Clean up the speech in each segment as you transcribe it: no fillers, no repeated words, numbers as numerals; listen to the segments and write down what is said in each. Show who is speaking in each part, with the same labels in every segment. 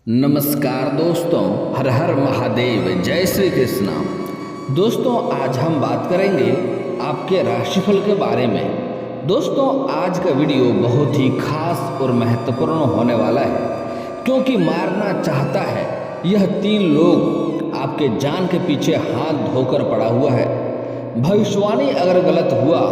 Speaker 1: नमस्कार दोस्तों, हर हर महादेव, जय श्री कृष्णा। दोस्तों, आज हम बात करेंगे आपके राशिफल के बारे में। दोस्तों, आज का वीडियो बहुत ही खास और महत्वपूर्ण होने वाला है, क्योंकि मारना चाहता है यह 3 लोग आपके जान के पीछे हाथ धोकर पड़ा हुआ है। भविष्यवाणी अगर गलत हुआ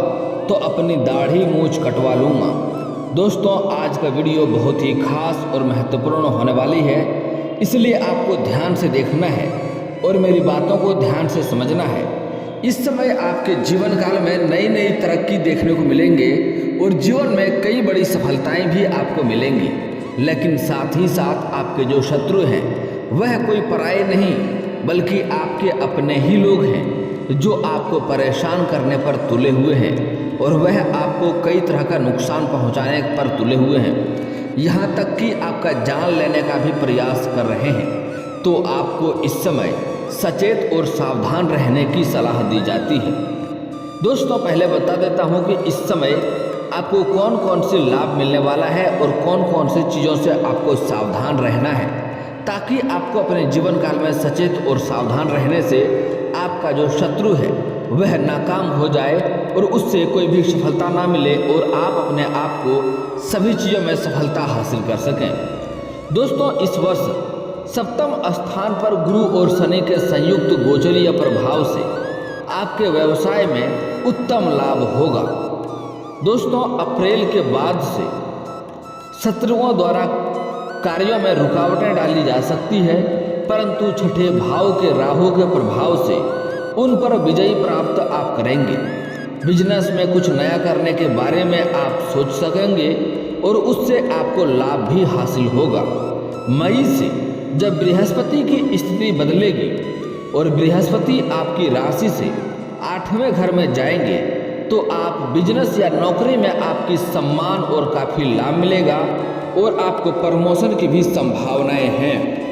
Speaker 1: तो अपनी दाढ़ी मूंछ कटवा लूँगा। दोस्तों, आज का वीडियो बहुत ही खास और महत्वपूर्ण होने वाली है, इसलिए आपको ध्यान से देखना है और मेरी बातों को ध्यान से समझना है। इस समय आपके जीवन काल में नई नई तरक्की देखने को मिलेंगे और जीवन में कई बड़ी सफलताएं भी आपको मिलेंगी, लेकिन साथ ही साथ आपके जो शत्रु हैं वह कोई पराये नहीं बल्कि आपके अपने ही लोग हैं, जो आपको परेशान करने पर तुले हुए हैं और वह आपको कई तरह का नुकसान पहुंचाने पर तुले हुए हैं, यहाँ तक कि आपका जान लेने का भी प्रयास कर रहे हैं। तो आपको इस समय सचेत और सावधान रहने की सलाह दी जाती है। दोस्तों, पहले बता देता हूँ कि इस समय आपको कौन कौन से लाभ मिलने वाला है और कौन कौन सी चीज़ों से आपको सावधान रहना है, ताकि आपको अपने जीवन काल में सचेत और सावधान रहने से आपका जो शत्रु है वह नाकाम हो जाए और उससे कोई भी सफलता ना मिले और आप अपने आप को सभी चीज़ों में सफलता हासिल कर सकें। दोस्तों, इस वर्ष सप्तम स्थान पर गुरु और शनि के संयुक्त गोचरीय प्रभाव से आपके व्यवसाय में उत्तम लाभ होगा। दोस्तों, अप्रैल के बाद से शत्रुओं द्वारा कार्यों में रुकावटें डाली जा सकती है, परंतु छठे भाव के राहु के प्रभाव से उन पर विजय प्राप्त आप करेंगे। बिजनेस में कुछ नया करने के बारे में आप सोच सकेंगे और उससे आपको लाभ भी हासिल होगा। मई से जब बृहस्पति की स्थिति बदलेगी और बृहस्पति आपकी राशि से 8वें घर में जाएंगे, तो आप बिजनेस या नौकरी में आपकी सम्मान और काफ़ी लाभ मिलेगा और आपको प्रमोशन की भी संभावनाएं हैं।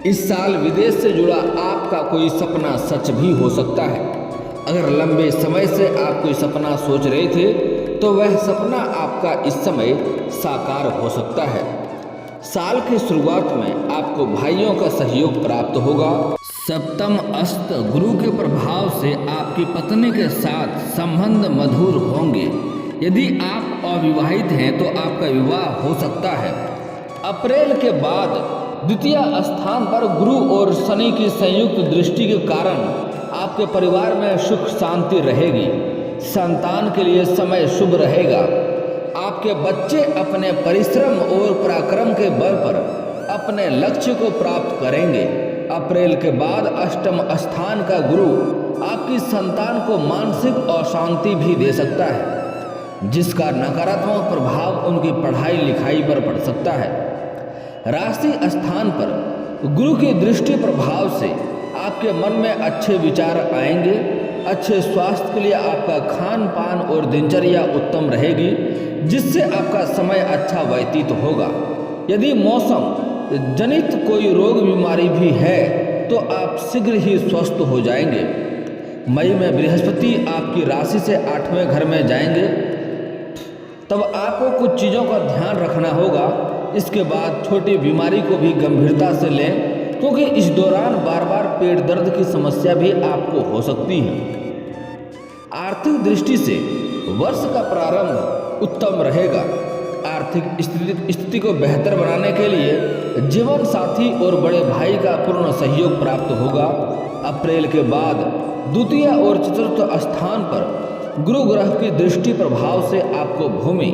Speaker 1: इस साल विदेश से जुड़ा आपका कोई सपना सच भी हो सकता है। अगर लंबे समय से आप कोई सपना सोच रहे थे तो वह सपना आपका इस समय साकार हो सकता है। साल की शुरुआत में आपको भाइयों का सहयोग प्राप्त होगा। सप्तम अस्त गुरु के प्रभाव से आपकी पत्नी के साथ संबंध मधुर होंगे। यदि आप अविवाहित हैं तो आपका विवाह हो सकता है। अप्रैल के बाद द्वितीय स्थान पर गुरु और शनि की संयुक्त दृष्टि के कारण आपके परिवार में सुख शांति रहेगी। संतान के लिए समय शुभ रहेगा। आपके बच्चे अपने परिश्रम और पराक्रम के बल पर अपने लक्ष्य को प्राप्त करेंगे। अप्रैल के बाद अष्टम स्थान का गुरु आपकी संतान को मानसिक अशांति भी दे सकता है, जिसका नकारात्मक प्रभाव उनकी पढ़ाई लिखाई पर पड़ सकता है। राशि स्थान पर गुरु की दृष्टि प्रभाव से आपके मन में अच्छे विचार आएंगे। अच्छे स्वास्थ्य के लिए आपका खान पान और दिनचर्या उत्तम रहेगी, जिससे आपका समय अच्छा व्यतीत होगा। यदि मौसम जनित कोई रोग बीमारी भी है तो आप शीघ्र ही स्वस्थ हो जाएंगे। मई में बृहस्पति आपकी राशि से 8वें घर में जाएंगे, तब आपको कुछ चीज़ों का ध्यान रखना होगा। इसके बाद छोटी बीमारी को भी गंभीरता से लें, क्योंकि इस दौरान बार बार पेट दर्द की समस्या भी आपको हो सकती है। आर्थिक दृष्टि से वर्ष का प्रारंभ उत्तम रहेगा। आर्थिक स्थिति को बेहतर बनाने के लिए जीवन साथी और बड़े भाई का पूर्ण सहयोग प्राप्त होगा। अप्रैल के बाद द्वितीय और चतुर्थ स्थान पर गुरु ग्रह की दृष्टि प्रभाव से आपको भूमि,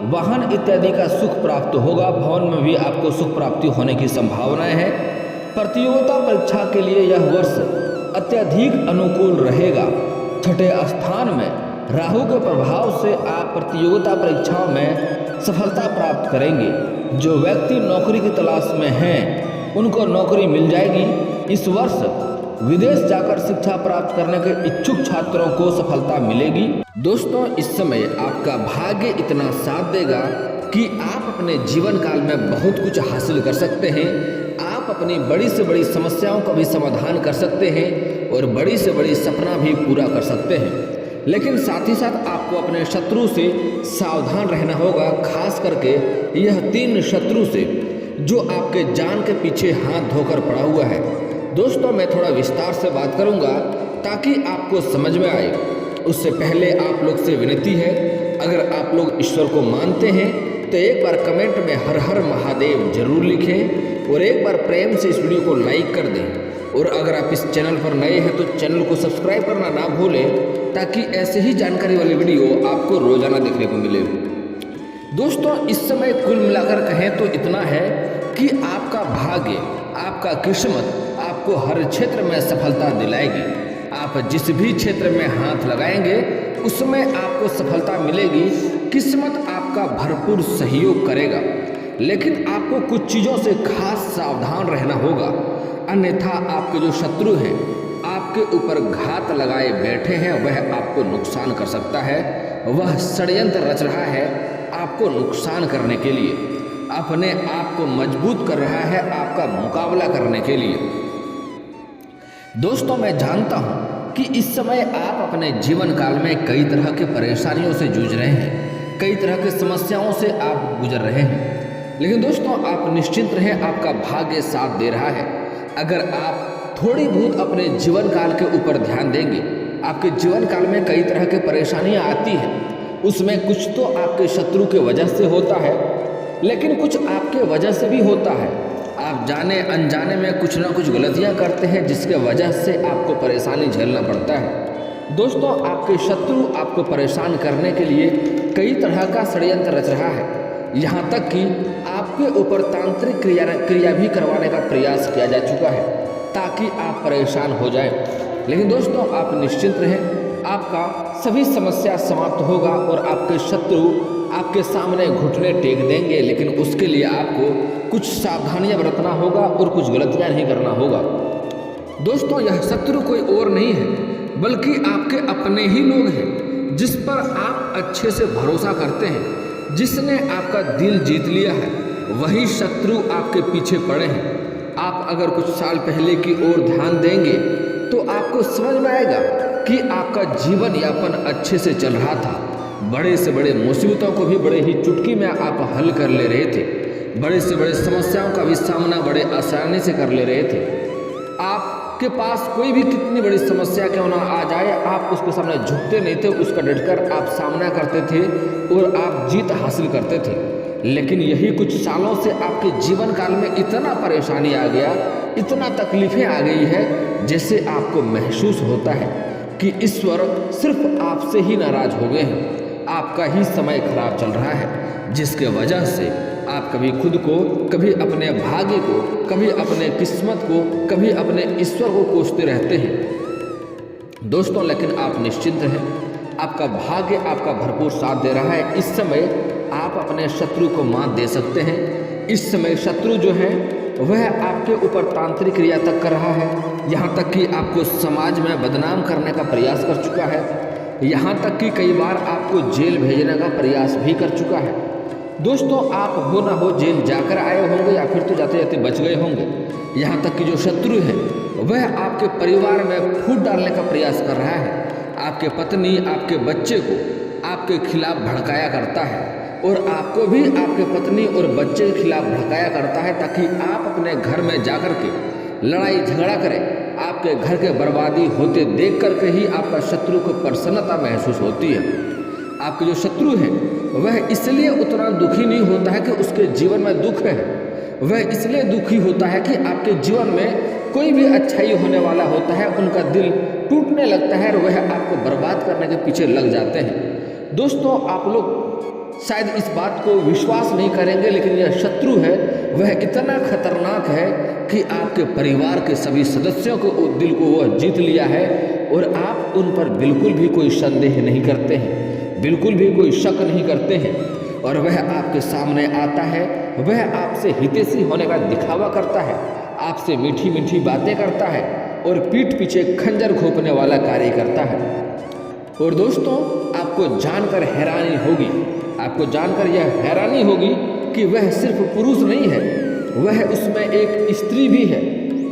Speaker 1: वाहन इत्यादि का सुख प्राप्त होगा। भवन में भी आपको सुख प्राप्ति होने की संभावनाएं हैं। प्रतियोगिता परीक्षा के लिए यह वर्ष अत्यधिक अनुकूल रहेगा। छठे स्थान में राहु के प्रभाव से आप प्रतियोगिता परीक्षाओं में सफलता प्राप्त करेंगे। जो व्यक्ति नौकरी की तलाश में हैं उनको नौकरी मिल जाएगी। इस वर्ष विदेश जाकर शिक्षा प्राप्त करने के इच्छुक छात्रों को सफलता मिलेगी। दोस्तों, इस समय आपका भाग्य इतना साथ देगा कि आप अपने जीवन काल में बहुत कुछ हासिल कर सकते हैं। आप अपनी बड़ी से बड़ी समस्याओं का भी समाधान कर सकते हैं और बड़ी से बड़ी सपना भी पूरा कर सकते हैं। लेकिन साथ ही साथ आपको अपने शत्रु से सावधान रहना होगा, खास करके यह 3 शत्रु से जो आपके जान के पीछे हाथ धोकर पड़ा हुआ है। दोस्तों मैं थोड़ा विस्तार से बात करूंगा ताकि आपको समझ में आए। उससे पहले आप लोग से विनती है, अगर आप लोग ईश्वर को मानते हैं तो एक बार कमेंट में हर हर महादेव जरूर लिखें और एक बार प्रेम से इस वीडियो को लाइक कर दें। और अगर आप इस चैनल पर नए हैं तो चैनल को सब्सक्राइब करना ना भूलें ताकि ऐसे ही जानकारी वाली वीडियो आपको रोजाना देखने को मिले। दोस्तों इस समय कुल मिलाकर कहें तो इतना है कि आपका भाग्य, आपका किस्मत आपको हर क्षेत्र में सफलता दिलाएगी। आप जिस भी क्षेत्र में हाथ लगाएंगे उसमें आपको सफलता मिलेगी। किस्मत आपका भरपूर सहयोग करेगा, लेकिन आपको कुछ चीज़ों से खास सावधान रहना होगा, अन्यथा आपके जो शत्रु हैं आपके ऊपर घात लगाए बैठे हैं, वह आपको नुकसान कर सकता है। वह षड्यंत्र रच रहा है आपको नुकसान करने के लिए, अपने आप को मजबूत कर रहा है आपका मुकाबला करने के लिए। दोस्तों मैं जानता हूं कि इस समय आप अपने जीवन काल में कई तरह के परेशानियों से जूझ रहे हैं, कई तरह की समस्याओं से आप गुजर रहे हैं, लेकिन दोस्तों आप निश्चिंत रहें, आपका भाग्य साथ दे रहा है। अगर आप थोड़ी बहुत अपने जीवन काल के ऊपर ध्यान देंगे, आपके जीवन काल में कई तरह की परेशानियां आती हैं, उसमें कुछ तो आपके शत्रु के वजह से होता है, लेकिन कुछ आपके वजह से भी होता है। आप जाने अनजाने में कुछ ना कुछ गलतियां करते हैं जिसके वजह से आपको परेशानी झेलना पड़ता है। दोस्तों आपके शत्रु आपको परेशान करने के लिए कई तरह का षड्यंत्र रच रहा है, यहाँ तक कि आपके ऊपर तांत्रिक क्रिया भी करवाने का प्रयास किया जा चुका है ताकि आप परेशान हो जाएं। लेकिन दोस्तों आप निश्चिंत रहें, आपका सभी समस्या समाप्त होगा और आपके शत्रु आपके सामने घुटने टेक देंगे, लेकिन उसके लिए आपको कुछ सावधानियां बरतना होगा और कुछ गलतियां नहीं करना होगा। दोस्तों यह शत्रु कोई और नहीं है बल्कि आपके अपने ही लोग हैं, जिस पर आप अच्छे से भरोसा करते हैं, जिसने आपका दिल जीत लिया है, वही शत्रु आपके पीछे पड़े हैं। आप अगर कुछ साल पहले की ओर ध्यान देंगे तो आपको समझ में आएगा कि आपका जीवन यापन अच्छे से चल रहा था। बड़े से बड़े मुसीबतों को भी बड़े ही चुटकी में आप हल कर ले रहे थे, बड़े से बड़े समस्याओं का भी सामना बड़े आसानी से कर ले रहे थे। आपके पास कोई भी कितनी बड़ी समस्या क्यों ना आ जाए, आप उसके सामने झुकते नहीं थे, उसका डटकर आप सामना करते थे और आप जीत हासिल करते थे। लेकिन यही कुछ सालों से आपके जीवन काल में इतना परेशानी आ गया, इतना तकलीफें आ गई है, जैसे आपको महसूस होता है कि ईश्वर सिर्फ आपसे ही नाराज हो गए हैं, आपका ही समय खराब चल रहा है, जिसके वजह से आप कभी खुद को, कभी अपने भाग्य को, कभी अपने किस्मत को, कभी अपने ईश्वर को कोसते रहते हैं। दोस्तों लेकिन आप निश्चिंत रहें, आपका भाग्य आपका भरपूर साथ दे रहा है। इस समय आप अपने शत्रु को मात दे सकते हैं। इस समय शत्रु जो है वह आपके ऊपर तांत्रिक क्रिया तक कर रहा है, यहाँ तक कि आपको समाज में बदनाम करने का प्रयास कर चुका है, यहाँ तक कि कई बार आपको जेल भेजने का प्रयास भी कर चुका है। दोस्तों आप हो ना हो जेल जाकर आए होंगे या फिर तो जाते जाते बच गए होंगे। यहाँ तक कि जो शत्रु है वह आपके परिवार में फूट डालने का प्रयास कर रहा है, आपके पत्नी, आपके बच्चे को आपके खिलाफ भड़काया करता है और आपको भी आपके पत्नी और बच्चे के खिलाफ भड़काया करता है ताकि आप अपने घर में जाकर के लड़ाई झगड़ा करें। आपके घर के बर्बादी होते देख करके ही आपका शत्रु को प्रसन्नता महसूस होती है। आपके जो शत्रु है वह इसलिए उतना दुखी नहीं होता है कि उसके जीवन में दुख है, वह इसलिए दुखी होता है कि आपके जीवन में कोई भी अच्छाई होने वाला होता है, उनका दिल टूटने लगता है और वह आपको बर्बाद करने के पीछे लग जाते हैं। दोस्तों आप लोग शायद इस बात को विश्वास नहीं करेंगे, लेकिन यह शत्रु है वह इतना खतरनाक है कि आपके परिवार के सभी सदस्यों को दिल को वह जीत लिया है और आप उन पर बिल्कुल भी कोई संदेह नहीं करते हैं, बिल्कुल भी कोई शक नहीं करते हैं। और वह आपके सामने आता है, वह आपसे हितैषी होने का दिखावा करता है, आपसे मीठी मीठी बातें करता है और पीठ पीछे खंजर घोंपने वाला कार्य करता है। और दोस्तों आपको जानकर हैरानी होगी, आपको जानकर यह हैरानी होगी कि वह सिर्फ पुरुष नहीं है, वह उसमें एक स्त्री भी है।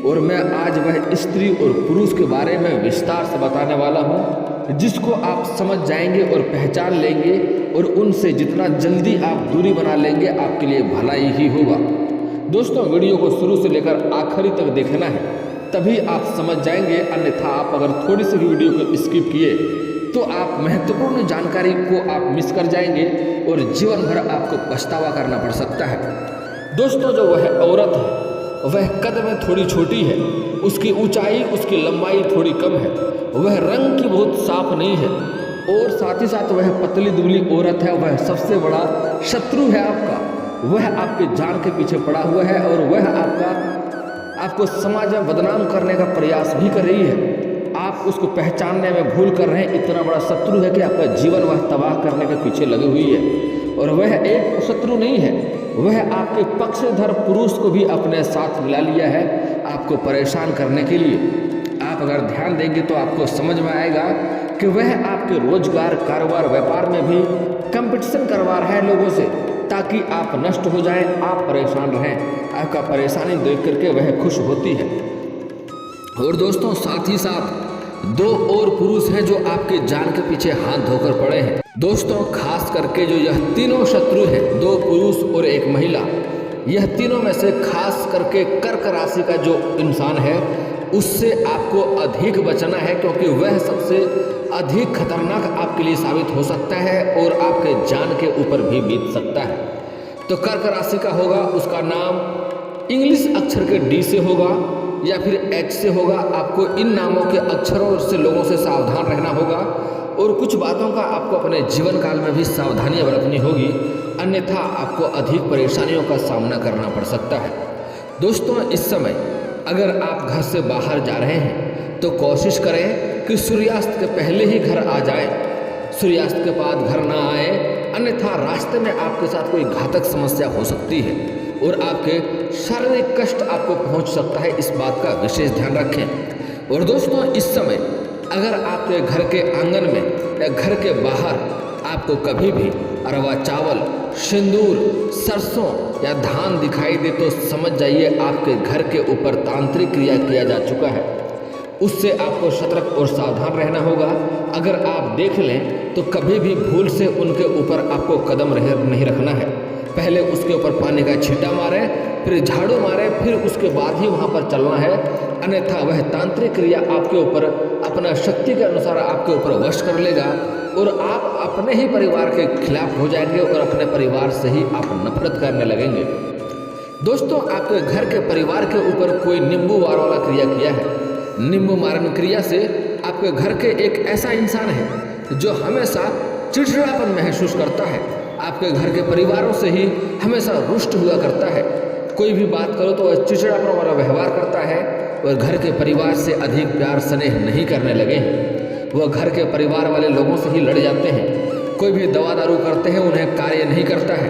Speaker 1: और मैं आज वह स्त्री और पुरुष के बारे में विस्तार से बताने वाला हूँ। जिसको आप समझ जाएंगे और पहचान लेंगे और उनसे जितना जल्दी आप दूरी बना लेंगे आपके लिए भलाई ही होगा। दोस्तों वीडियो को शुरू से लेकर आखिरी तक देखना है, तभी आप समझ जाएंगे, अन्यथा आप अगर थोड़ी सी भी वीडियो को स्किप किए तो आप महत्वपूर्ण जानकारी को आप मिस कर जाएंगे और जीवन भर आपको पछतावा करना पड़ सकता है। दोस्तों जो वह औरत है वह कद में थोड़ी छोटी है, उसकी ऊंचाई उसकी लंबाई थोड़ी कम है, वह रंग की बहुत साफ नहीं है और साथ ही साथ वह पतली दुबली औरत है। वह सबसे बड़ा शत्रु है आपका, वह आपके जान के पीछे पड़ा हुआ है और वह आपको समाज में बदनाम करने का प्रयास भी कर रही है। आप उसको पहचानने में भूल कर रहे हैं, इतना बड़ा शत्रु है कि आपका जीवन वह तबाह करने के पीछे लगी हुई है। और वह एक शत्रु नहीं है, वह आपके पक्षधर पुरुष को भी अपने साथ मिला लिया है आपको परेशान करने के लिए। आप अगर ध्यान देंगे तो आपको समझ में आएगा कि वह आपके रोजगार, कारोबार, व्यापार में भी कंपटीशन करवा रहा है लोगों से, ताकि आप नष्ट हो जाएं, आप परेशान रहें। आपका परेशानी देख करके वह खुश होती है। और दोस्तों साथ ही साथ दो और पुरुष हैं जो आपके जान के पीछे हाथ धोकर पड़े हैं। दोस्तों खास करके जो यह तीनों शत्रु हैं, दो पुरुष और एक महिला, यह तीनों में से खास करके कर्क राशि का जो इंसान है उससे आपको अधिक बचना है, क्योंकि वह सबसे अधिक खतरनाक आपके लिए साबित हो सकता है और आपके जान के ऊपर भी बीत सकता है। तो कर्क राशि का होगा, उसका नाम इंग्लिश अक्षर के डी से होगा या फिर एच से होगा। आपको इन नामों के अक्षरों से लोगों से सावधान रहना होगा और कुछ बातों का आपको अपने जीवन काल में भी सावधानियां बरतनी होगी, अन्यथा आपको अधिक परेशानियों का सामना करना पड़ सकता है। दोस्तों इस समय अगर आप घर से बाहर जा रहे हैं तो कोशिश करें कि सूर्यास्त के पहले ही घर आ जाए, सूर्यास्त के बाद घर ना आए, अन्यथा रास्ते में आपके साथ कोई घातक समस्या हो सकती है और आपके शारीरिक कष्ट आपको पहुंच सकता है। इस बात का विशेष ध्यान रखें। और दोस्तों इस समय अगर आपके घर के आंगन में या घर के बाहर आपको कभी भी अरवा चावल, सिंदूर, सरसों या धान दिखाई दे तो समझ जाइए आपके घर के ऊपर तांत्रिक क्रिया किया जा चुका है। उससे आपको सतर्क और सावधान रहना होगा। अगर आप देख लें तो कभी भी भूल से उनके ऊपर आपको कदम नहीं रखना है। पहले उसके ऊपर पानी का छींटा मारें, फिर झाड़ू मारें, फिर उसके बाद ही वहाँ पर चलना है, अन्यथा वह तांत्रिक क्रिया आपके ऊपर अपना शक्ति के अनुसार आपके ऊपर वश कर लेगा और आप अपने ही परिवार के खिलाफ हो जाएंगे और अपने परिवार से ही आप नफरत करने लगेंगे। दोस्तों आपके घर के परिवार के ऊपर कोई नींबू वार वाला क्रिया किया है। नींबू मारन क्रिया से आपके घर के एक ऐसा इंसान है जो हमेशा चिड़चिड़ापन महसूस करता है, आपके घर के परिवारों से ही हमेशा रुष्ट हुआ करता है। कोई भी बात करो तो वह चिड़चिड़ापन वाला व्यवहार करता है और घर के परिवार से अधिक प्यार स्नेह नहीं करने लगे हैं। वह घर के परिवार वाले लोगों से ही लड़ जाते हैं। कोई भी दवा दारू करते हैं उन्हें कार्य नहीं करता है,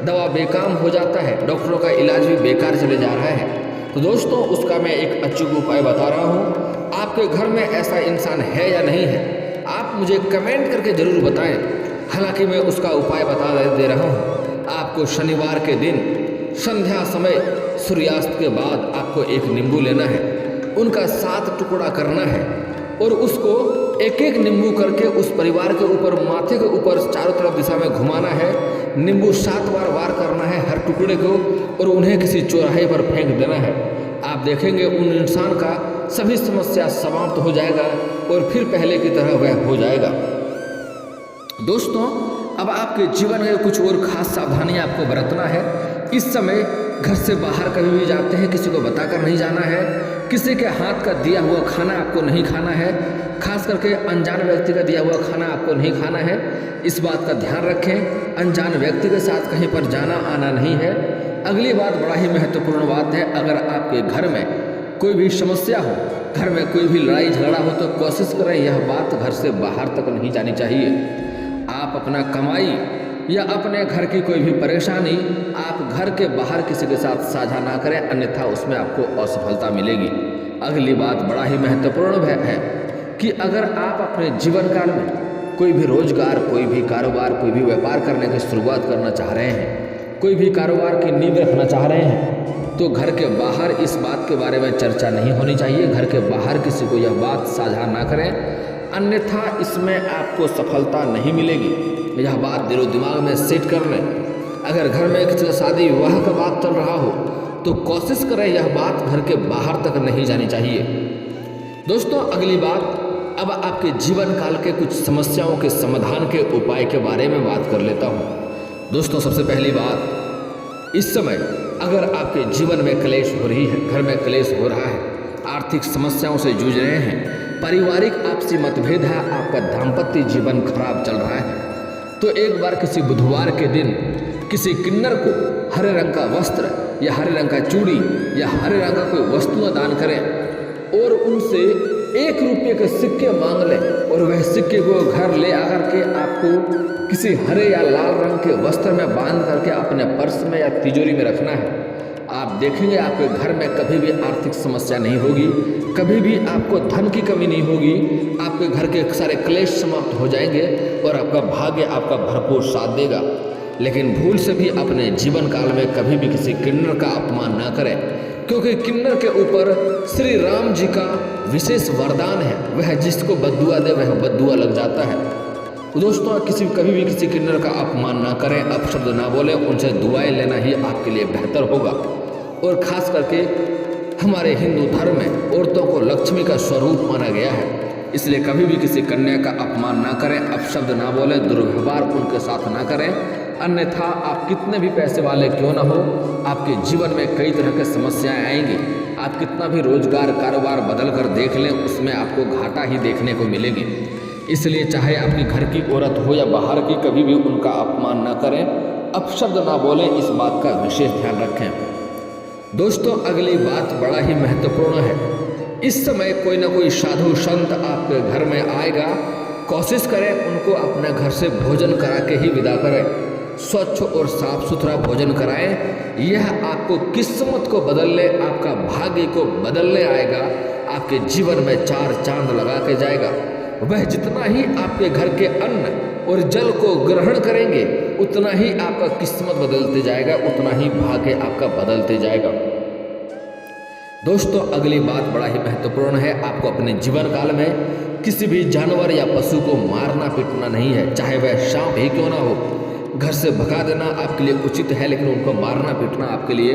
Speaker 1: दवा बेकाम हो जाता है, डॉक्टरों का इलाज भी बेकार चले जा रहा है। तो दोस्तों उसका मैं एक अचूक उपाय बता रहा हूँ। आपके घर में ऐसा इंसान है या नहीं है, आप मुझे कमेंट करके ज़रूर बताएं। हालांकि मैं उसका उपाय बता दे रहा हूँ। आपको शनिवार के दिन संध्या समय सूर्यास्त के बाद आपको एक नींबू लेना है, उनका 7 टुकड़ा करना है और उसको एक एक नींबू करके उस परिवार के ऊपर, माथे के ऊपर चारों तरफ दिशा में घुमाना है। नींबू 7 बार वार करना है हर टुकड़े को और उन्हें किसी चौराहे पर फेंक देना है। आप देखेंगे उन इंसान का सभी समस्या समाप्त हो जाएगा और फिर पहले की तरह वह हो जाएगा। दोस्तों अब आपके जीवन में कुछ और खास सावधानियां आपको बरतना है। इस समय घर से बाहर कभी भी जाते हैं किसी को बताकर नहीं जाना है, किसी के हाथ का दिया हुआ खाना आपको नहीं खाना है, खास करके अनजान व्यक्ति का दिया हुआ खाना आपको नहीं खाना है। इस बात का ध्यान रखें, अनजान व्यक्ति के साथ कहीं पर जाना आना नहीं है। अगली बात बड़ा ही महत्वपूर्ण बात है, अगर आपके घर में कोई भी समस्या हो, घर में कोई भी लड़ाई झगड़ा हो तो कोशिश करें यह बात घर से बाहर तक नहीं जानी चाहिए। आप अपना कमाई या अपने घर की कोई भी परेशानी आप घर के बाहर किसी के साथ साझा ना करें, अन्यथा उसमें आपको असफलता मिलेगी। अगली बात बड़ा ही महत्वपूर्ण है कि अगर आप अपने जीवन काल में कोई भी रोजगार, कोई भी कारोबार, कोई भी व्यापार करने की शुरुआत करना चाह रहे हैं, कोई भी कारोबार की नींव रखना चाह रहे हैं, तो घर के बाहर इस बात के बारे में चर्चा नहीं होनी चाहिए। घर के बाहर किसी को यह बात साझा ना करें। अन्यथा इसमें आपको सफलता नहीं मिलेगी। यह बात दिलो दिमाग में सेट कर लें। अगर घर में किसी का शादी विवाह का बात चल रहा हो तो कोशिश करें यह बात घर के बाहर तक नहीं जानी चाहिए। दोस्तों अगली बात, अब आपके जीवन काल के कुछ समस्याओं के समाधान के उपाय के बारे में बात कर लेता हूँ। दोस्तों सबसे पहली बात, इस समय अगर आपके जीवन में क्लेश हो रही है, घर में क्लेश हो रहा है, आर्थिक समस्याओं से जूझ रहे हैं, पारिवारिक आपसी मतभेद है, आपका दाम्पत्य जीवन खराब चल रहा है, तो एक बार किसी बुधवार के दिन किसी किन्नर को हरे रंग का वस्त्र या हरे रंग का चूड़ी या हरे रंग का कोई वस्तुएं दान करें और उनसे 1 रुपये के सिक्के मांग लें और वह सिक्के को घर ले आकर के आपको किसी हरे या लाल रंग के वस्त्र में बांध करके अपने पर्स में या तिजोरी में रखना है। आप देखेंगे आपके घर में कभी भी आर्थिक समस्या नहीं होगी, कभी भी आपको धन की कमी नहीं होगी, आपके घर के सारे क्लेश समाप्त हो जाएंगे और आपका भाग्य आपका भरपूर साथ देगा। लेकिन भूल से भी अपने जीवन काल में कभी भी किसी किन्नर का अपमान न करें, क्योंकि किन्नर के ऊपर श्री राम जी का विशेष वरदान है, वह जिसको बद्दुआ दे वह बद्दुआ लग जाता है। दोस्तों कभी भी किसी किन्नर का अपमान ना करें, अपशब्द ना बोलें, उनसे दुआएं लेना ही आपके लिए बेहतर होगा। और खास करके हमारे हिंदू धर्म में औरतों को लक्ष्मी का स्वरूप माना गया है, इसलिए कभी भी किसी कन्या का अपमान ना करें, अपशब्द ना बोलें, दुर्व्यवहार उनके साथ ना करें। अन्यथा आप कितने भी पैसे वाले क्यों ना हो, आपके जीवन में कई तरह की समस्याएं आएंगी। आप कितना भी रोजगार कारोबार बदल कर देख लें, उसमें आपको घाटा ही देखने को मिलेगी। इसलिए चाहे आपकी घर की औरत हो या बाहर की, कभी भी उनका अपमान ना करें, अपशब्द ना बोलें, इस बात का विशेष ध्यान रखें। दोस्तों अगली बात बड़ा ही महत्वपूर्ण है। इस समय कोई ना कोई साधु संत आपके घर में आएगा, कोशिश करें उनको अपने घर से भोजन करा के ही विदा करें। स्वच्छ और साफ सुथरा भोजन कराएं, यह आपको किस्मत को बदलने, आपका भाग्य को बदलने आएगा, आपके जीवन में 4 चांद लगा के जाएगा। वह जितना ही आपके घर के अन्न और जल को ग्रहण करेंगे उतना ही आपका किस्मत बदलते जाएगा, उतना ही भाग्य आपका बदलते जाएगा। दोस्तों अगली बात बड़ा ही महत्वपूर्ण है, आपको अपने जीवन काल में किसी भी जानवर या पशु को मारना पीटना नहीं है, चाहे वह सांप ही क्यों ना हो। घर से भगा देना आपके लिए उचित है, लेकिन उनको मारना पीटना आपके लिए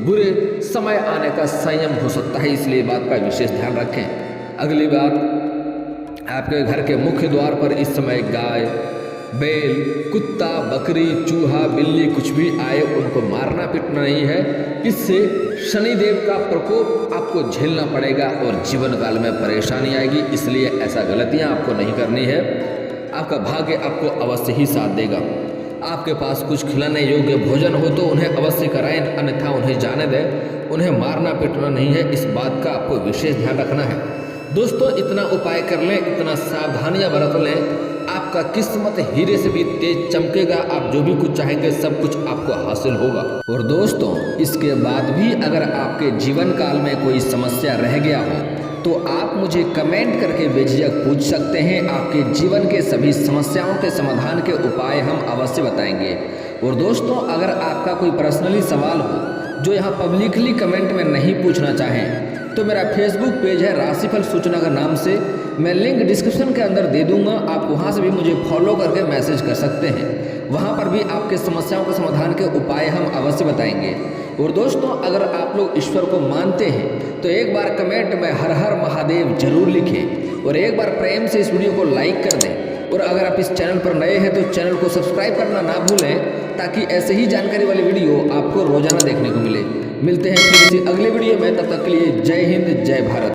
Speaker 1: बुरे समय आने का संयम हो सकता है, इसलिए बात का विशेष ध्यान रखें। अगली बात, आपके घर के मुख्य द्वार पर इस समय गाय, बैल, कुत्ता, बकरी, चूहा, बिल्ली कुछ भी आए उनको मारना पीटना नहीं है, इससे शनिदेव का प्रकोप आपको झेलना पड़ेगा और जीवन काल में परेशानी आएगी। इसलिए ऐसा गलतियां आपको नहीं करनी है, आपका भाग्य आपको अवश्य ही साथ देगा। आपके पास कुछ खिलाने योग्य भोजन हो तो उन्हें अवश्य कराएं, अन्यथा उन्हें जाने दें, उन्हें मारना पीटना नहीं है, इस बात का आपको विशेष ध्यान रखना है। दोस्तों इतना उपाय कर लें, इतना सावधानियां बरत लें, आपका किस्मत हीरे से भी तेज चमकेगा, आप जो भी कुछ चाहेंगे सब कुछ आपको हासिल होगा। और दोस्तों इसके बाद भी अगर आपके जीवन काल में कोई समस्या रह गया हो तो आप मुझे कमेंट करके बेझिझक पूछ सकते हैं, आपके जीवन के सभी समस्याओं के समाधान के उपाय हम अवश्य बताएंगे। और दोस्तों अगर आपका कोई पर्सनली सवाल हो जो यहाँ पब्लिकली कमेंट में नहीं पूछना चाहें तो मेरा फेसबुक पेज है राशिफल सूचना का नाम से, मैं लिंक डिस्क्रिप्शन के अंदर दे दूंगा, आप वहाँ से भी मुझे फॉलो करके मैसेज कर सकते हैं, वहाँ पर भी आपके समस्याओं के समाधान के उपाय हम अवश्य बताएंगे। और दोस्तों अगर आप लोग ईश्वर को मानते हैं तो एक बार कमेंट में हर हर महादेव जरूर लिखें और एक बार प्रेम से इस वीडियो को लाइक कर दें। और अगर आप इस चैनल पर नए हैं तो चैनल को सब्सक्राइब करना ना भूलें, ताकि ऐसे ही जानकारी वाली वीडियो आपको रोजाना देखने को मिले। मिलते हैं फिर किसी अगले वीडियो में, तब तक के लिए जय हिंद जय भारत।